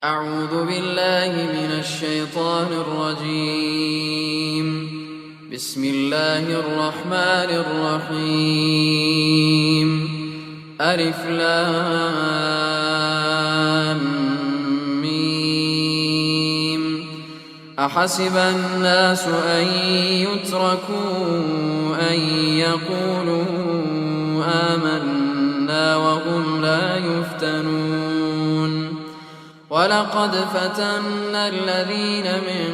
أعوذ بالله من الشيطان الرجيم. بسم الله الرحمن الرحيم. ألف لام ميم. أحسب الناس أن يتركوا أن يقولوا آمنا وهم لا يفتنون. ولقد فتنا الذين من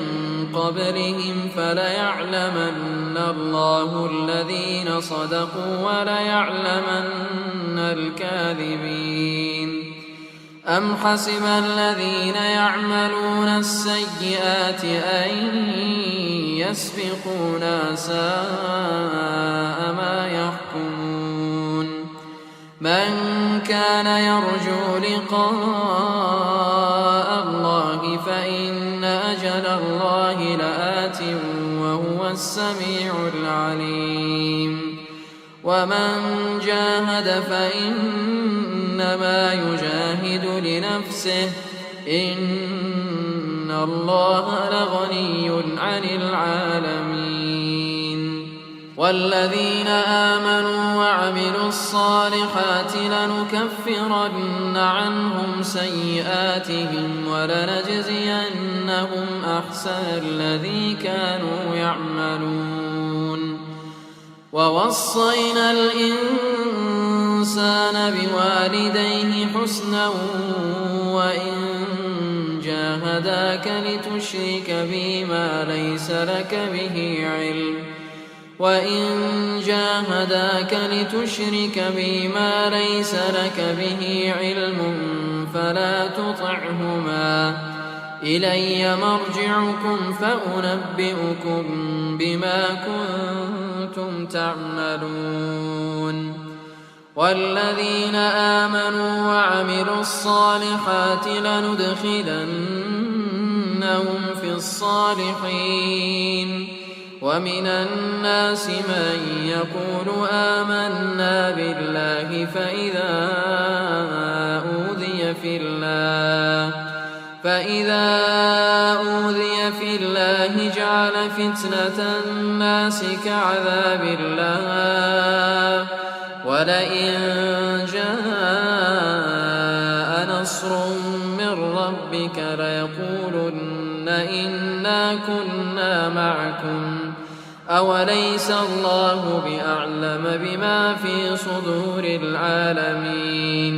قبلهم فليعلمن الله الذين صدقوا وليعلمن الكاذبين. أم حسب الذين يعملون السيئات أن يسبقونا ساء ما يحكمون. من كان يرجو لقاء الله فإن أجل الله لآت وهو السميع العليم. ومن جاهد فإنما يجاهد لنفسه إن الله لغني عن العالمين. والذين آمنوا وعملوا الصالحات لنكفرن عنهم سيئاتهم ولنجزينهم أحسن الذي كانوا يعملون. ووصينا الإنسان بوالديه حسنا وإن جاهداك لتشرك بما ليس لك به علم فلا تطعهما. إلي مرجعكم فأنبئكم بما كنتم تعملون. والذين آمنوا وعملوا الصالحات لندخلنهم في الصالحين. ومن الناس من يقول آمنا بالله فإذا أوذي في الله جعل فتنة الناس كعذاب الله. ولئن جاء نصر من ربك ليقولن إنا كنا معكم أوليس الله بأعلم بما في صدور العالمين.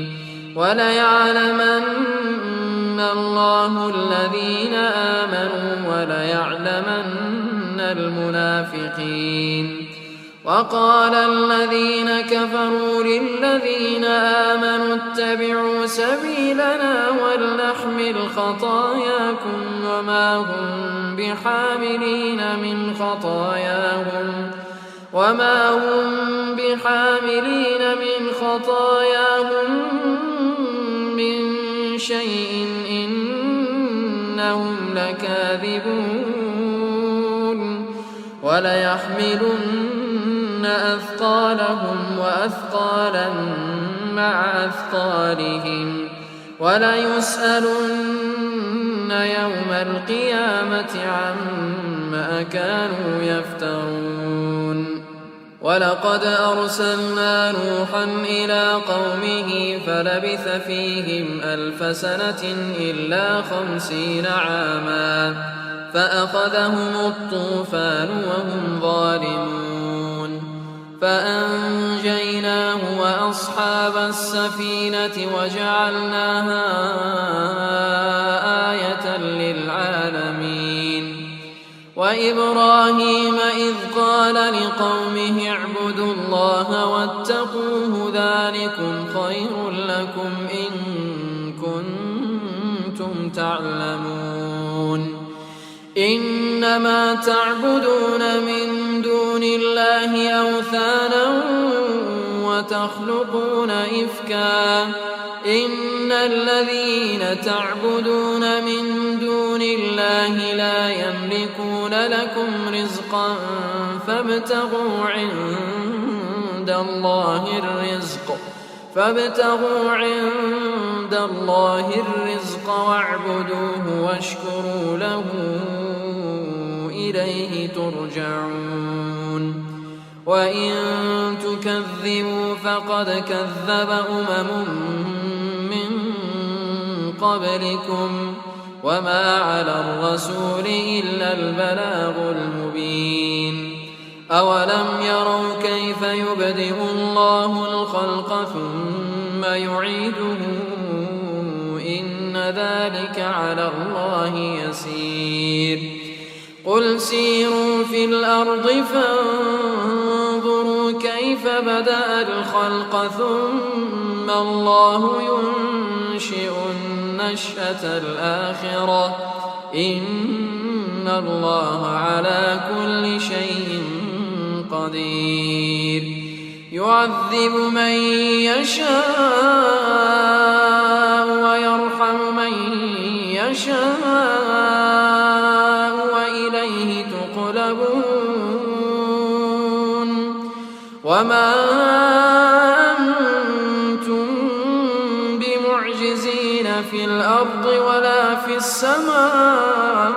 وليعلمن الله الذين آمنوا وليعلمن المنافقين. وقال الذين كفروا للذين آمنوا اتبعوا سبيلنا ولنحمل خطاياكم وما هم بحاملين من خطاياهم من شيء إنهم لكاذبون. وليحملن أثقالهم وأثقالا مع أثقالهم وليسألن يوم القيامة عما كانوا يفترون. ولقد أرسلنا نوحا إلى قومه فلبث فيهم 1000 سنة إلا 50 عاما فأخذهم الطوفان وهم ظالمون. فأنجيناه وأصحاب السفينة وجعلناها آية للعالمين. وإبراهيم إذ قال لقومه اعبدوا الله واتقوه ذلكم خير لكم إن كنتم تعلمون. إنما تعبدون من دون الله أوثانا وتخلقون إفكا. إن الذين تعبدون من دون الله لا يملكون لكم رزقا فابتغوا عند الله الرزق الرزق واعبدوه واشكروا له إليه ترجعون وإن تكذبوا فقد كذب من قبلكم وما على الرسول إلا البلاغ المبين أولم يروا كيف يبدئ الله الخلق ثم يعيده إن ذلك على الله يسير قل سيروا في الأرض فانظروا كيف بدأ الخلق ثم الله ينشئ النشأة الآخرة إن الله على كل شيء قدير يعذب من يشاء ويرحم من يشاء وإليه تقلبون وما أنتم بمعجزين في الأرض ولا في السماء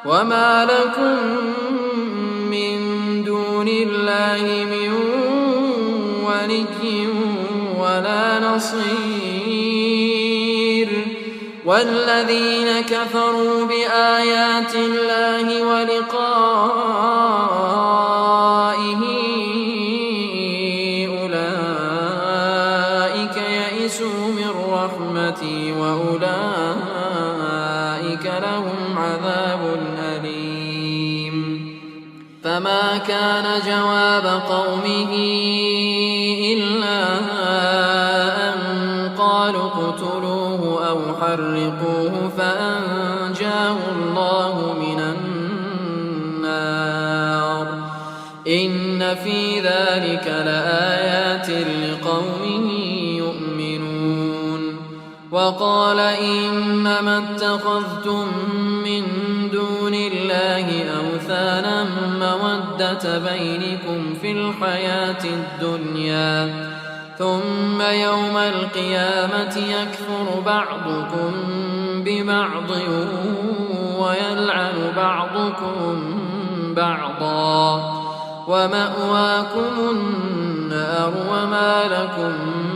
وما لكم من دون الله من ولي ولا نصير والذين كفروا بآيات الله ولقائه أولئك يئسوا من رحمتي وأولئك لهم عذاب أليم فما كان جواب قومه إلا أن قالوا اقتلوه أو حرقوه فأنجاه الله من النار إن في ذلك لآيات لقوم يؤمنون وقال إنما اتخذتم من دون الله أوثانا مودة بينكم في الحياة الدنيا ثم يوم القيامة يكفر بعضكم ببعض ويلعن بعضكم بعضا ومأواكم النار وما لكم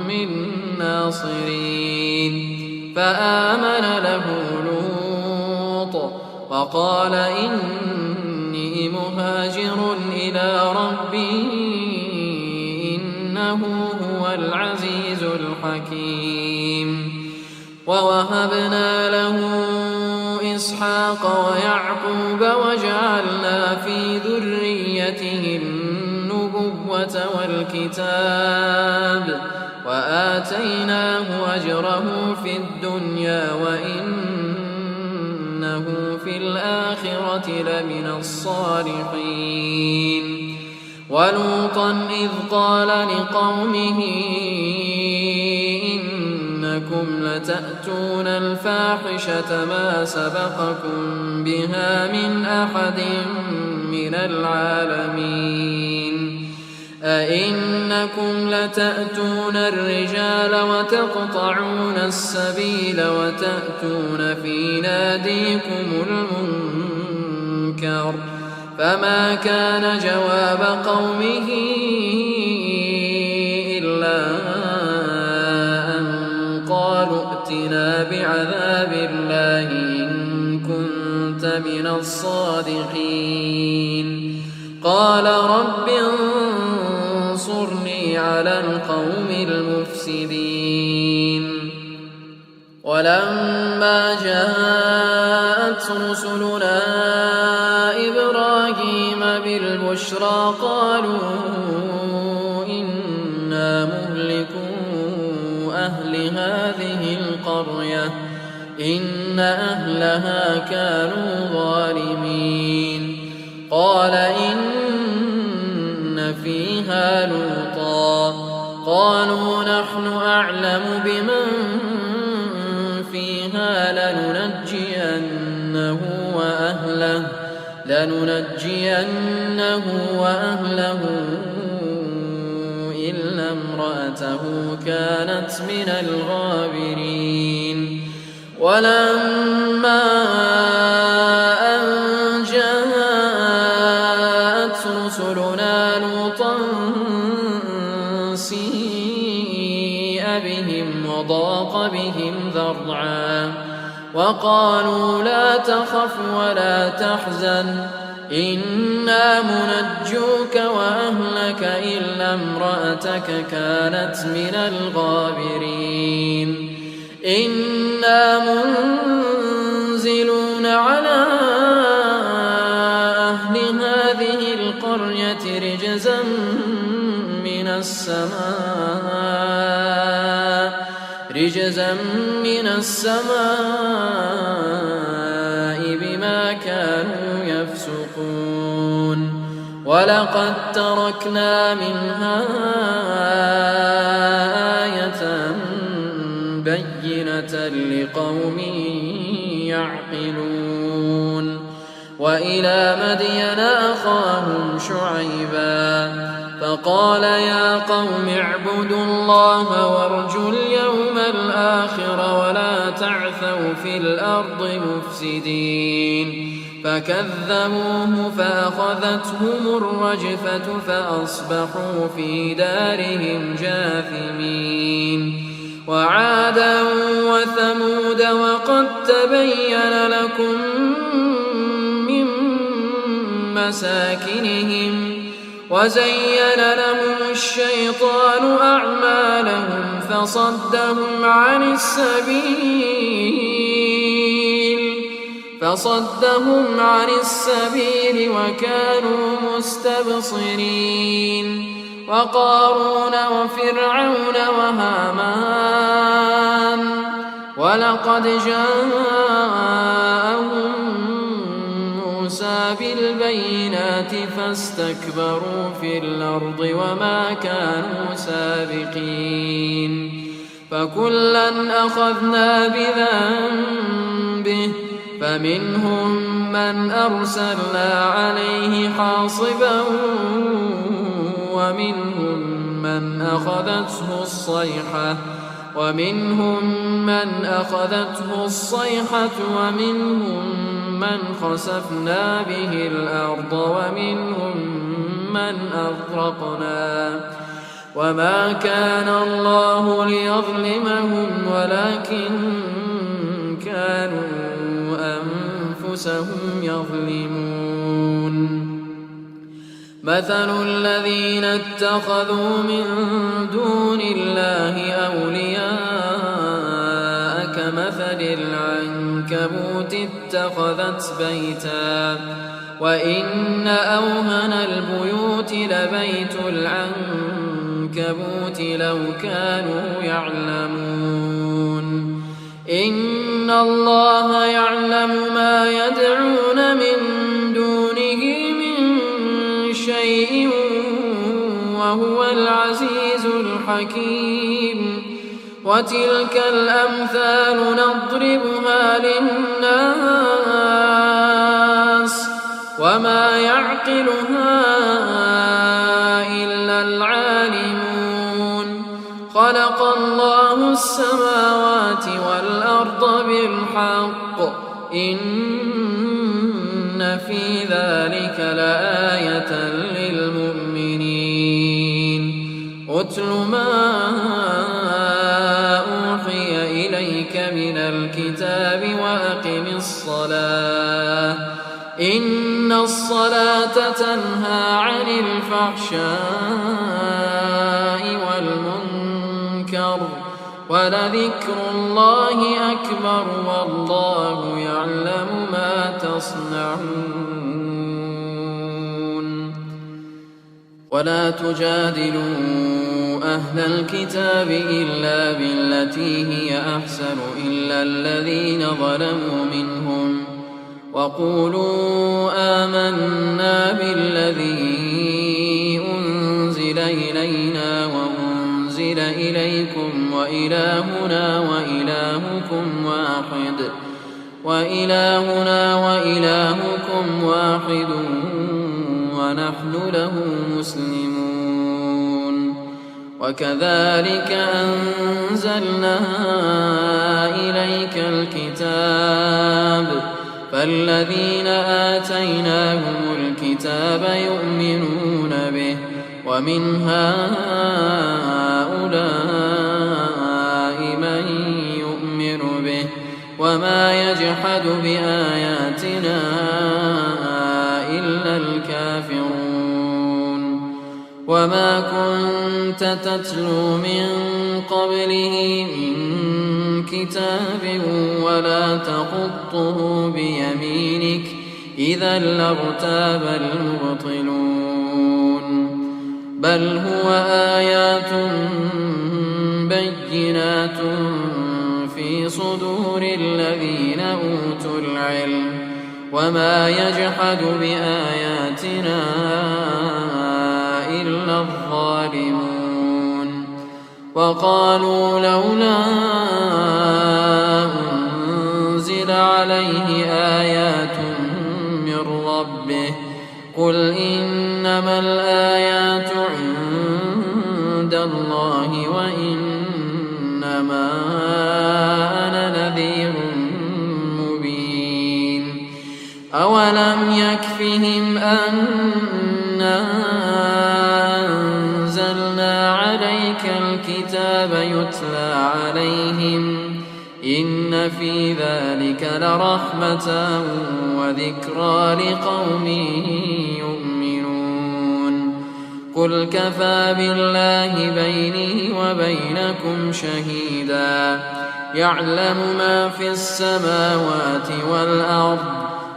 من ناصرين فآمن له لوط وقال إني مهاجر إلى ربي إنه هو العزيز الحكيم ووهبنا له إسحاق ويعقوب وجعلنا في ذريته النبوة والكتاب وآتيناه أجره في الدنيا وإنه في الآخرة لمن الصالحين ولوطا إذ قال لقومه إنكم لتأتون الفاحشة ما سبقكم بها من أحد من العالمين أئنكم لتأتون الرجال وتقطعون السبيل وتأتون في ناديكم المنكر فما كان جواب قومه إلا أن قالوا ائتنا بعذاب الله إن كنت من الصادقين قال رب انصرني على القوم المفسدين ولما جاءت رسلنا إبراهيم بالبشرى قالوا إنا مهلكو أهل هذه القرية إن أهلها كانوا ظالمين قال إن فيها لوطا قالوا نحن أعلم بمن فيها لننجينه وأهله إلا امرأته كانت من الغابرين ولما أن جاءت رسلنا لوطا سيء بهم وضاق بهم ذرعا وقالوا لا تخف ولا تحزن إنا منجوك وأهلك إلا امرأتك كانت من الغابرين إنا منزلون على أهل هذه القرية رجزا من السماء بما كانوا يفسقون ولقد تركنا منها آية بينة لقوم يعقلون وإلى مدين أخاهم شعيبا فقال يا قوم اعبدوا الله وارجوا اليوم الآخر ولا تعثوا في الأرض مفسدين فكذبوه فأخذتهم الرجفة فأصبحوا في دارهم جاثمين وعادا وثمود وقد تبين لكم من مساكنهم وزين لهم الشيطان أعمالهم فصدهم عن السبيل وكانوا مستبصرين وقارون وفرعون وهامان ولقد جاءهم موسى بالبينات فاستكبروا في الأرض وما كانوا سابقين فكلا أخذنا بذنبه فمنهم من أرسلنا عليه حاصبا ومنهم من أخذته الصيحة ومنهم من خسفنا به الأرض ومنهم من أغرقنا وما كان الله ليظلمهم ولكن كانوا أنفسهم يظلمون مثل الذين اتخذوا من دون الله أولياء كمثل العنكبوت اتخذت بيتا وإن أوهن البيوت لبيت العنكبوت لو كانوا يعلمون إن الله يعلم ما يدعون من دونه من شيء وهو العزيز الحكيم وتلك الأمثال نضربها للناس وما يعقلها إلا العالمون خلق الله السماوات والأرض بالحق إن في ذلك لآية للمؤمنين أتل ما أوحي إليك من الكتاب وأقم الصلاة إن الصلاة تنهى عن الفحشاء والمنكر ولذكر الله أكبر والله يعلم ما تصنعون ولا تجادلوا أهل الكتاب إلا بالتي هي أحسن إلا الذين ظلموا منهم وقولوا آمنا بالذي أنزل إلينا وأنزل إليكم وإلهنا وإلهكم واحد ونحن له مسلمون وكذلك أنزلنا إليك الكتاب فالذين آتيناهم الكتاب يؤمنون به ومن هؤلاء من يؤمن به وما يجحد بآياتنا إلا الكافرون وما كنت تتلو من قبله من كتاب ولا تخطه بيمينك إذا لارتاب المبطلون بل هو آيات بينات في صدور الذين أوتوا العلم وما يجحد بآياتنا إلا الظالمون وقالوا لولا أنزل عليه آيات من ربه قل إنما الآيات عند الله وإنما أنا نذير مبين أولم يكفهم أنا أنزلنا عليك الكتاب يتلى عليهم إن في ذلك لرحمة وذكرى لقوم يؤمنون قل كفى بالله بيني وبينكم شهيدا يعلم ما في السماوات والأرض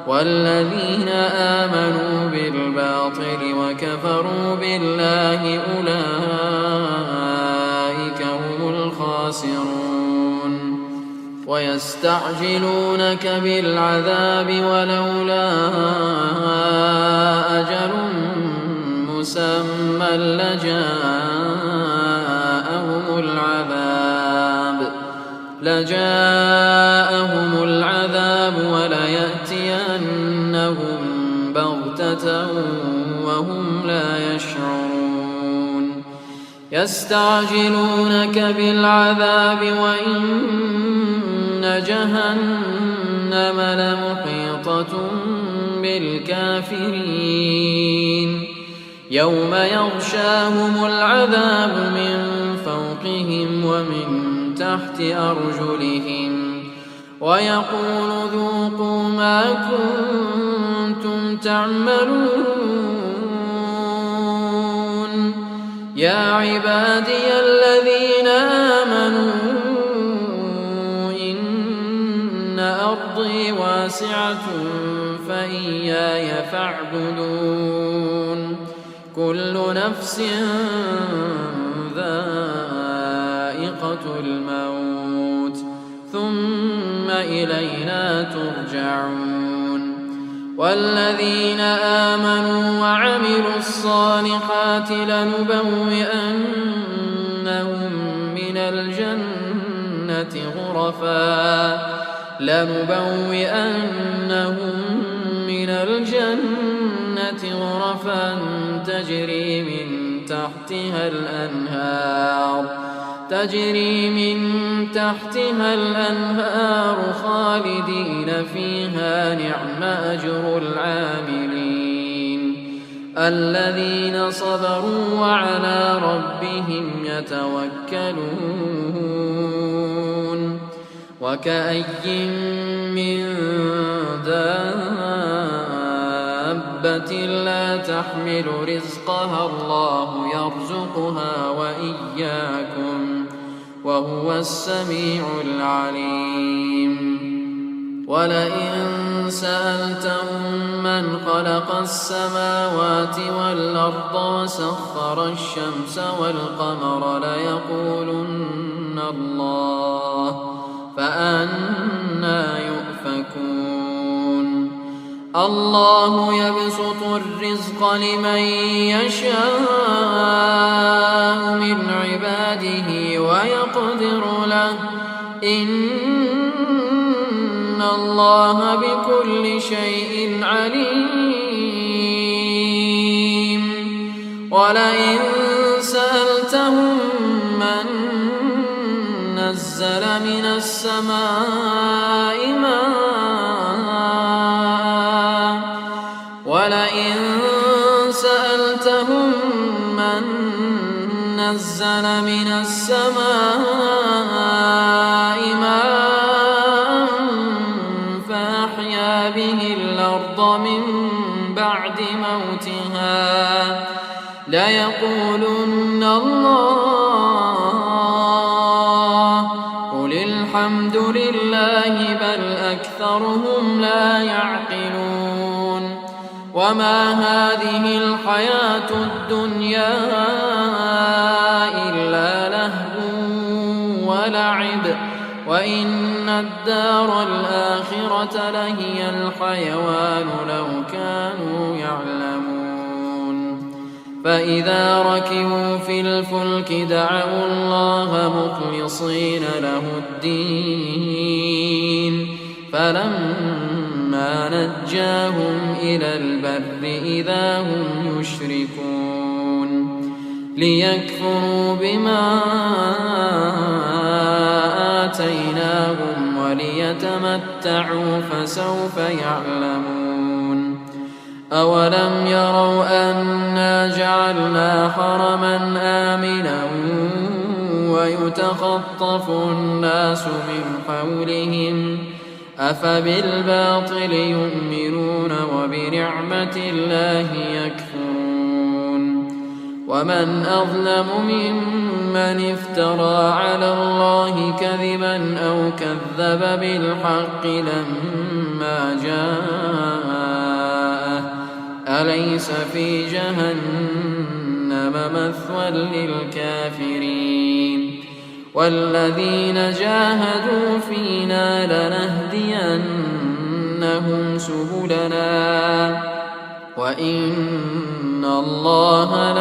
والذين آمنوا بالباطل وكفروا بالله أولئك هم الخاسرون ويستعجلونك بالعذاب ولولا أجل مسمى لجاءهم العذاب وليأتينهم بغتة وهم لا يشعرون يستعجلونك بالعذاب وإن جهنم لمحيطة بالكافرين يوم يغشاهم العذاب من فوقهم ومن تحت أرجلهم ويقول ذوقوا ما كنتم تعملون يا عبادي الذين آمنوا إن أرضي واسعة فإياي فاعبدون كل نفس ذائقة الموت ثم إلينا ترجعون والذين آمنوا وعملوا الصالحات لنبوئنهم من الجنة غرفا تجري من تحتها الأنهار خالدين فيها نعم أجر العاملين الذين صبروا وعلى ربهم يتوكلون وكأي من دابة لا تحمل رزقها الله يرزقها وإياكم وهو السميع العليم ولئن سألتهم من خلق السماوات والأرض وسخر الشمس والقمر ليقولن الله فأنى يؤفكون الله يبسط الرزق لمن يشاء من عباده ويقدر له إن الله بكل شيء عليم ولئن سألتهم نزل من السماء ماء ولئن سألتهم من نزل من السماء ماء فأحيا به الأرض من بعد موتها ليقولن الله قل الحمد لله بل أكثرهم لا يعقلون وما هذه الحياة الدنيا إلا لهو ولعب وإن الدار الآخرة لهي الحيوان لو كانوا يعلمون فإذا ركبوا في الفلك دعوا الله مخلصين له الدين فلما نجاهم إلى البر إذا هم يشركون ليكفروا بما آتيناهم وليتمتعوا فسوف يعلمون أولم يروا أنا جعلنا حرما آمنا ويتخطف الناس من حولهم أفبالباطل يؤمنون وبنعمة الله يكفرون ومن أظلم ممن افترى على الله كذبا أو كذب بالحق لما جاءه أليس في جهنم مثوى للكافرين والذين جاهدوا فينا لنهدينهم سبلنا وإن الله